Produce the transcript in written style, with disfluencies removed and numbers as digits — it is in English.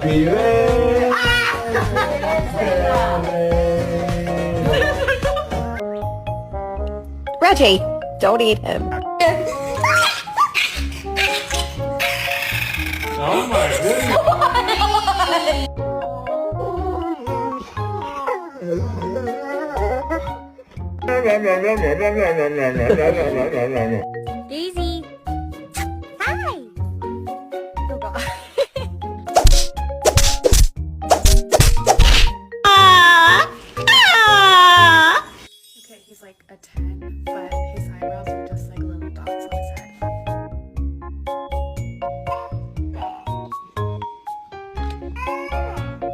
Happy birthday. Reggie, don't eat him. Oh my goodness. Daisy. Hi. Oh God. Okay, he's like a 10.